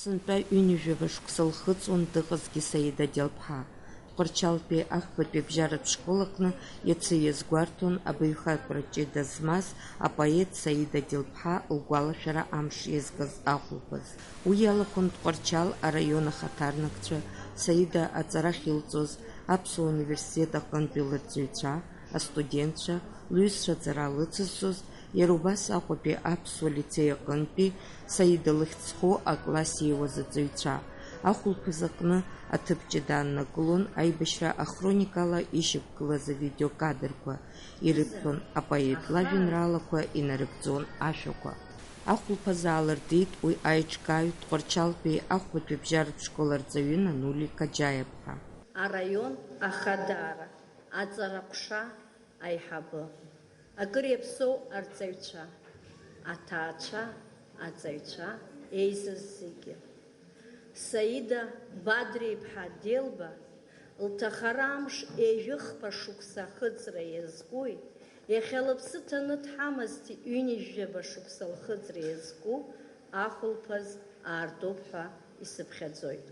Аԥсынтәа ҩынҩажәа шықәса лхыҵуан дыҟазгьы Саида Делԥҳа. Тҟәарчалтәи ахԥатәи абжьаратә школ аҟны иацы иазгәарҭон абаҩхатәра ҷыда змаз апоет Саида Делԥҳа лгәалашәара амш иазкыз ахәылԥаз. Уи иалахәын Тҟәарчал араион ахаҭарнакцәа, Саида аҵарахь илҵоз Аԥсуа университет аҟынтәи лырҵаҩцәа, астудентцәа, лҩызцәа аҵара лыцызҵоз, иара убас Аҟәатәи Аԥсуа лицеи аҟынтәи Саида лыхьӡ-зхоу акласс ииуаз аҵаҩцәа. Ахәылԥаз аҟны аҭыԥ ҷыда ааннакылон аибашьра ахроникала ишьақәгылаз авидеокадрқәа, ирыԥхьон апоет лажәеинраалақәа, инарыгӡон ашәақәа. Ахәылԥаз аалыртит уи аиҿкааҩ Тҟәарчалтәи ахәбатәи абжьаратә школ арҵаҩы Нанули Каҷаиаԥҳа. Араион ахадара, аҵараҟәша аиҳабы, акыр иаԥсоу арҵаҩцәа, аҭаацәа, аҵаҩцәа, еизаз зегьы. Саида Бадриԥҳа Делба лҭахара амш ежәыхԥа шықәса ахыҵра иазкуи, иахьа лыԥсы ҭаны дҳамазҭ ҩынҩажәаба шықәса лхыҵра иазку ахәылԥаз аартуп ҳәа исыԥхьаӡоит.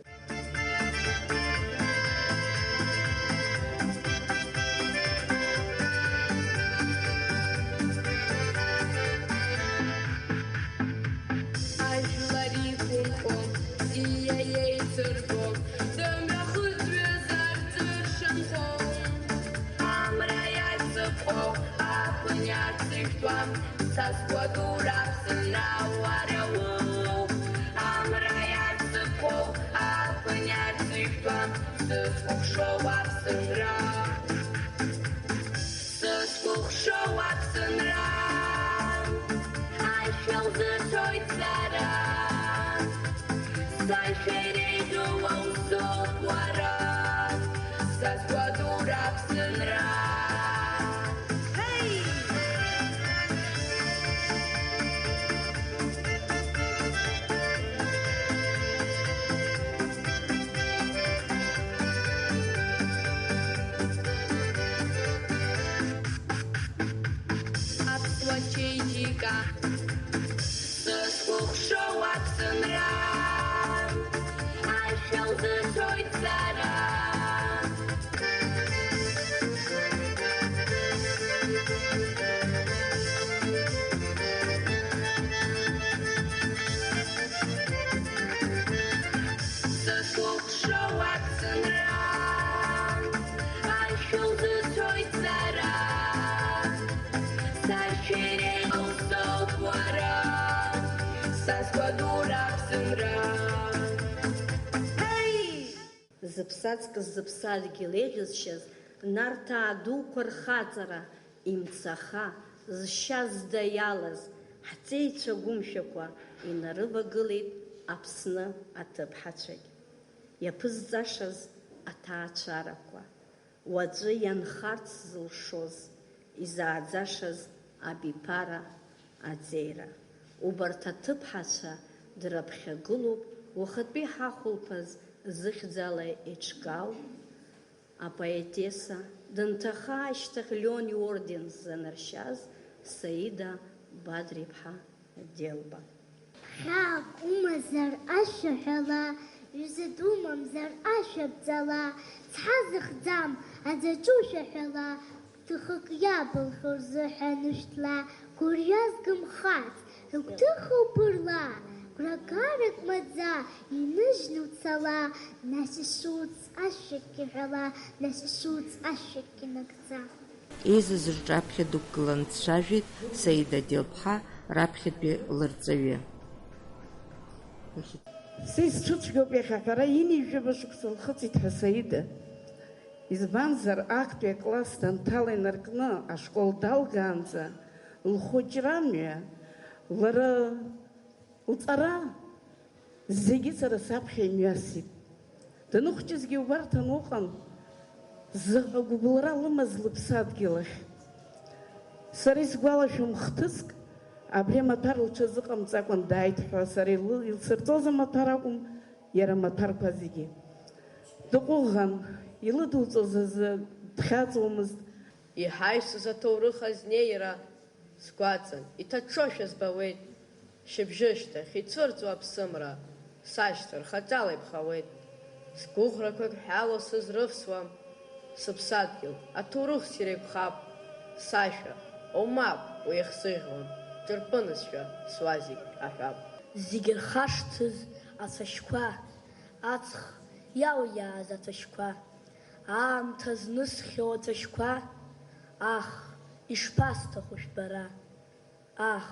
Зыԥсаҵкыс зыԥсадгьыл еиӷьызшьаз, Нарҭаа дуқәа рхаҵара, имцаха, зшьа зда иалаз, ҳҵеицәа гәымшәақәа инарывагылеит Аԥсны аҭыԥҳацәагь. Иаԥызҵашаз аҭаацәарақәа, уаҵәы ианхарц зылшоз, изааӡашаз абиԥара аӡеира. Убарҭ аҭыԥҳацәа дрыԥхьагылоуп уахатәи ҳахәылԥаз зыхьӡала иҿкаау апоетеса, дынҭаха ашьҭахь Леон иорден ззанаршьаз Саида Бадриԥҳа Делба. Хьаак умазар ашәаҳәала, ҩыза думамзар ашәабҵала, цҳа зыхӡам аӡаҿу шәаҳәала, ҭыхык иабылхьоу рзыҳәа нышәҭла, гәырҩас гымхац, рыгәҭыха убырла, гәрагарак маӡа иныжьны уцала, нас ишуц ашәакгьы ҳәала, нас ишуц ашәакгьы нагӡа. Еизаз рҿаԥхьа дықәгылан дцәажәеит Саида Делԥҳа, раԥхьатәи лырҵаҩы. Са исцәыцәгьоуп иахьа ҳәара ҩынҩажәаба шықәса лхыҵит ҳәа Саида. Избанзар актәи акласс данҭала инаркны ашкол далгаанӡа лхәыҷра мҩа, лара лҵара зегьы сара саԥхьа имҩасит. Даныхәҷызгьы убарҭан уҟан, заҟа гәыбылра лымаз лыԥсадгьыл ахь. Сара исгәалашәом хҭыск, абри амаҭәар лҽазыҟамҵакәан дааит ҳәа, сара илсырҵоз амаҭәар акәым, иара амаҭәарқәа зегьы. Дыҟәыӷан, илыдуҵоз азы дхьаҵуамызт. Иҳаҩсыз аҭоурых азнеира сгәаҵан, иҭаҽошәа збауеит, шьыбжьышьҭахь ицәырҵуа аԥсымра, сашьҭа рхаҵала иԥхауеит, сгәыӷрақәак ҳәало сызрывсуам, сыԥсадгьыл аҭоурых ссир еиқәхап, сашәа, омап уи ихсыӷьуам, ҿырпынызшәа суазик аҳәап. Зегьы рхашҭыз ацәашьқәа, аҵх иалиааз ацәашьқәа, аамҭа знысхьоу ацәашьқәа, ах, ишԥасҭаху шәбара, ах,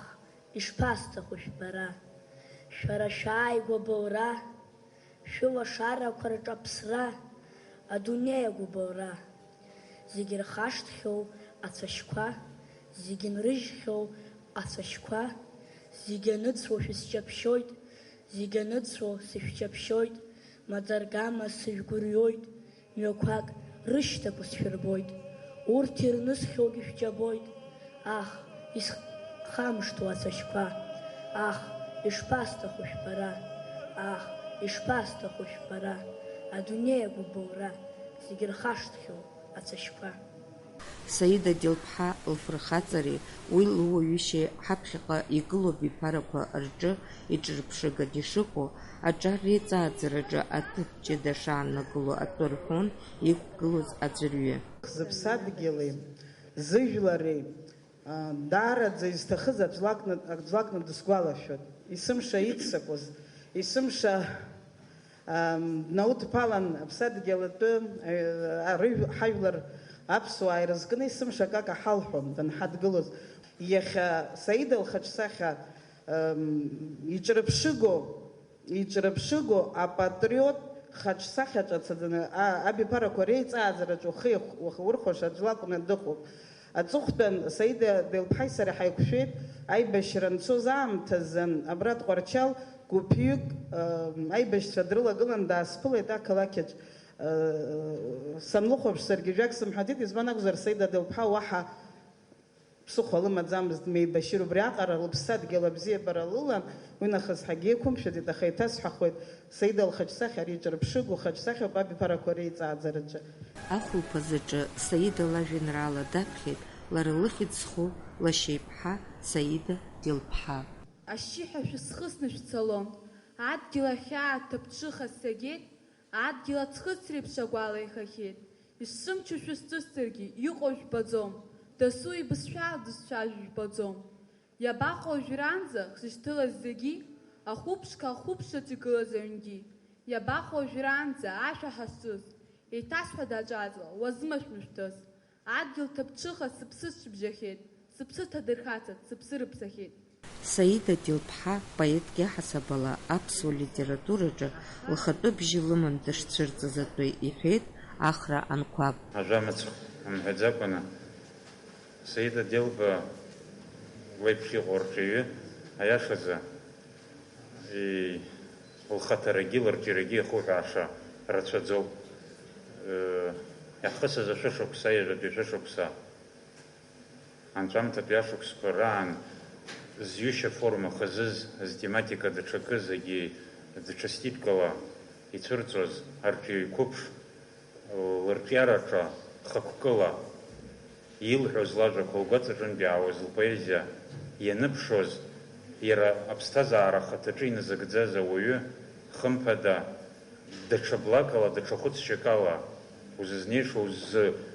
ишԥасҭаху шәбара, шәара шәааигәа былра, шәылашарақәа рҿаԥсра, адунеи агәыбылра, зегьы рхашҭхьоу ацәашьқәа, зегьы нрыжьхьоу ацәашьқәа, зегьы аныцәо шәысҷаԥшьоит, зегьы аныцәо сышәҷаԥшьоит, маӡаргама сыжәгәырҩоит, мҩақәак рышьҭақәа сшәырбоит, урҭ ирнысхьоугьы шәҷабоит, ах, исхамышҭуа ацәашьқәа, ах, ишԥасҭаху шәбара, ах, ишԥасҭаху шәбара, адунеи агәыбылра, зегьы рхашҭхьоу ацәашьқәа. Саида Дилԥҳа лфырхаҵареи уи луаҩышьеи ҳаԥхьаҟа игылоуп иԥарақәа рҿы иҿырԥшыганы ишыҟоу, аҿар реиҵааӡараҿы аҭыԥ ҷыда шааннакыло атәы рҳәон иқәгылоз аӡәырҩы. Зыԥсадгьыли, зыжәлари, даараӡа изҭахыз аӡәлакны дысгәалашәоит. Исымша иццакуаз, исымша днаудԥалан аԥсадгьыл атәы ҳажәлар аԥсуаа ирызкны исымша акака ҳалҳәон данҳадгылоз. Иахьа Саида лхаҿсахьа иҿырԥшыго апатриот хаҿсахьа ҿацаӡаны абиԥарақәа реиҵааӡараҿы ухы урхәаша аӡәлакәны дыҟоуп. Аҵыхәтәан Саида Дилԥҳаи сареи ҳаиқәшәеит аибашьра анцоз аамҭазы абра Тҟәарчал гәыԥҩык аибашьцәа дрылагылан даасԥылеит ақалақьаҿ. Санлыхәаԥш саргьы жәак сымҳәаӡеит, избан акәзар Саида Дилԥҳа уаҳа ԥсыхәа лымаӡамызт дмеибашьыр, убри аҟара лыԥсадгьыл абзиабара лылан, уи нахыс ҳагьы еиқәымшәаӡеит, аха еиҭасҳәахуеит Саида лхаҿсахьа ари иҿырԥшыгоу хаҿсахьоуп абиԥарақәа реиҵааӡараҿы. Ахәылԥазаҿы Саида лажәеинраала даԥхьеит лара лыхьӡ зху лашьеиԥҳа Саида Дилԥҳа. Ашьшьыҳәа шәысхысны шәцалон, адгьыл ахьаа ҭаԥҽыха сагеит, адгьыл аӡхыҵреиԥш агәала ихахьеит. Ишсымчу шәысҵысҵаргьы иҟоу жәбаӡом, дасу ибызшәала дысцәажәо жәбаӡом. Иабаҟоу ажәранӡа хзышьҭылаз зегьы, ахәыԥшқа ахәыԥшаҿ игылаз аҩнгьы. Иабаҟоу ажәранӡа ашәа ҳазҿыз, еиҭасҳәада аҿаҵла, уазмышәмышәҭыз. Адгьыл ҭаԥҽыха сыԥсы сҿыбжьахьеит, сыԥсы ҭадырхацат, сыԥсы рыԥсахьеит. Саида Дилԥҳа поетки ҳасабала аԥсуа литератураҿы лхатәы бжьы лыман дышцәырҵыз атәы иҳәеит Ахра Анқәаб. Ажәамыцхә амҳәаӡакәаны Саида Дилба леиԥш иҟоу рҿиаҩы аиашазы лхаҭарагьы лырҿиарагьы иахуҳәааша рацәаӡоуп. Иаҳхысыз ашәышықәса, ижәатәи ашәышықәса, анҵәамҭатәи ашықәсқәа раан зҩышьа форма хазыз, зтематика даҽакы зегьы даҽа стилькала ицәырҵуаз арҿиаҩ қәыԥш лырҿиараҿы хықәкыла илҳәоз лажәақәа лгәаҵаҿынтә иаауаз лпоезиа ианыԥшоз, иара аԥсҭазаара ахаҭаҿы иназыгӡаз ауаҩы хымԥада даҽа блакала, даҽа хәыцшьакала узызнеиша,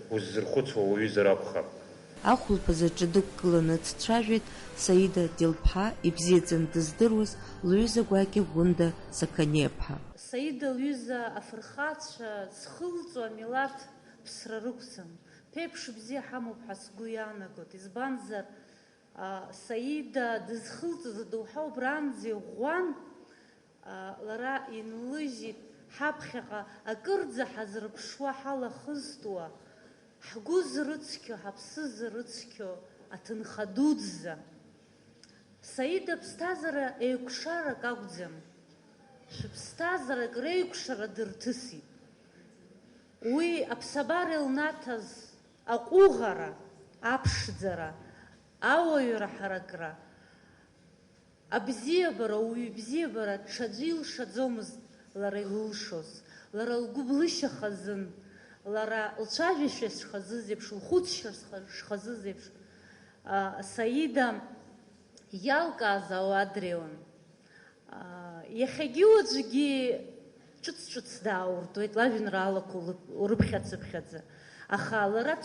уззырхәыцуа уаҩызар акәхап. Ахәылԥазаҿы дықәгыланы дцәажәеит Саида Дилԥҳа ибзиаӡаны дыздыруаз лҩыза гәакьа Гәында Сақаниаԥҳа. Саида лҩыза афырхацәа зхылҵуа амилаҭ ԥсра рықәӡам. Ԥеиԥш бзиа ҳамоуп ҳәа сгәы иаанагоит. Избанзар Саида дызхылҵыз адоуҳа убранӡа иӷәӷәан, лара инлыжьит ҳаԥхьаҟа акырӡа ҳазырԥшуа, ҳалахызтуа, ҳгәы зрыцқьо, ҳаԥсы зрыцқьо аҭынха дуӡӡа. Саида ԥсҭазаара еиқәшарак акәӡам. Шәыԥсҭазаарак реиқәшара дырҭысит. Уи аԥсабара илнаҭаз аҟәыӷара, аԥшӡара, ауаҩра ҳаракра, абзиабара, уаҩ бзиабара ҽаӡәы илшаӡомызт лара илылшоз. Лара лгәы блышьахазын, лара лцәажәашьа шхазыз еиԥш, лхәыцшьа шхазыз еиԥш, Саида иалкааз ауаа дреиуан. Иахьагьы уаҵәгьы ҿыц-ҿыц даауртуеит лажәеинраалақәа урыԥхьаца-ԥхьаӡа. Аха лара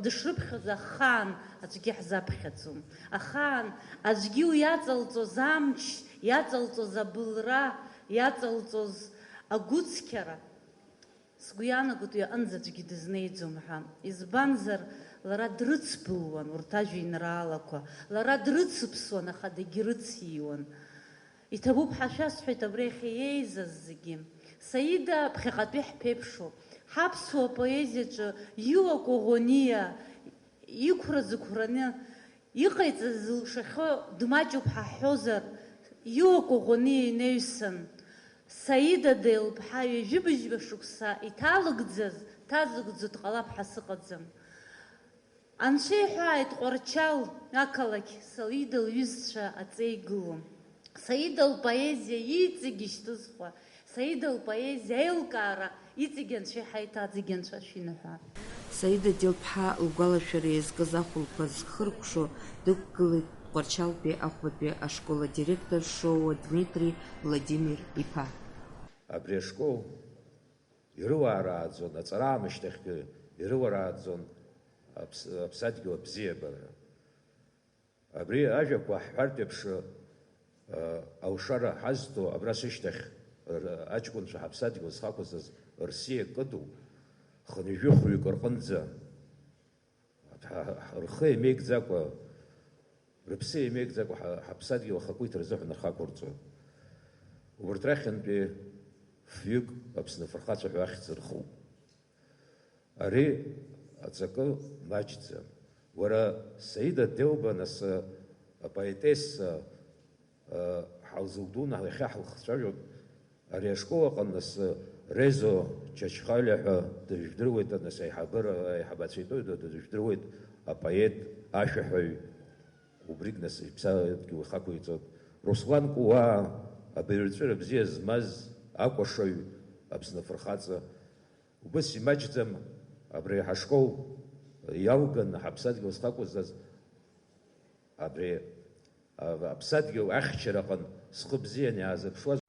дышрыԥхьоз ахаан аӡәгьы ҳзаԥхьаӡом. Ахаан аӡәгьы уи иаҵалҵоз амч, иаҵалҵоз абылра, иаҵалҵоз агәыцқьара сгәы иаанагоит уи аҟынӡа аӡәгьы дызнеиӡом ҳәа. Избанзар, лара дрыцбылуан урҭ ажәеинраалақәа, лара дрыцыԥсуан, аха дагьрыциуан. Иҭабуп ҳашәасҳәоит абри иахьа еизаз зегьы. Саида ԥхьаҟатәи ҳԥеиԥшуп. Ҳаԥсуа поезиаҿы Иуа Коӷониа иқәра-зықәраны иҟаиҵаз зылшахьоу дмаҷуп ҳаҳҳәозар, Иуа Коӷониа инеҩсан Саида Деилԥҳа ҩажәибыжьба шықәса иҭалыгӡаз, ҭазыгӡо дҟалап ҳәа сыҟаӡам. Анцәа иҳәааит Ҟәарчал ақалақь Саида лҩызцәа аҵеи гылом. Саида лпоезиа иҵегь ишьҭызхуа, Саида лпоезиа аилкаара иҵегь Анцәа иҳаиҭа, зегьы Анцәа шәиныҳәа. Саида Деилԥҳа лгәалашәара иазкыз ахәылԥаз зхыркәшо дықәгылеит Ҟәарчалтәи ахәбатәи ашкол адиректор Шоуа Дмитри Владимир-иԥа. Абри ашкол ирыуаарааӡон, аҵараамышьҭахьгьы ирыуаарааӡон аԥсадгьыл абзиабара. Абри ажәақәа ҳҳәартә еиԥш алшара ҳазҭо абра сышьҭахь аҷкәынцәа ҳаԥсадгьыл зхақәыз рсиа кыду хынҩажәи-хәҩык рҟынӡа рхы еимеигӡакәа, рыԥсы еимеигӡакәа ҳаԥсадгьыл ахақәиҭ рзыҳәан рхақәырҵон. Убарҭ рахьынтәи фҩык Аԥсны афырхацәа ҳәа ахьӡ рхуп. Ари аҵакы маҷӡам. Уара Саида Деилба нас апоетесса ҳалзылдуны иахьа ҳлхцәажәоит, ари ашкол аҟны нас Резо Чачхалиа ҳәа дыжәдыруеит, нас аиҳабацәа итәоуит, дыжәдыруеит апоет, ашәаҳәаҩ, убригь нас иԥсадгьыл ихақәиҵоит. Руслан Кууаа, абаҩрҵәыра бзиа змаз акәашаҩ, Аԥсны афырхаҵа, убыс имаҷӡам абри ҳашкол иалган ҳаԥсадгьыл зхақәыз абри аԥсадгьыл ахьчараҟны схы бзиан иаазыԥшуаз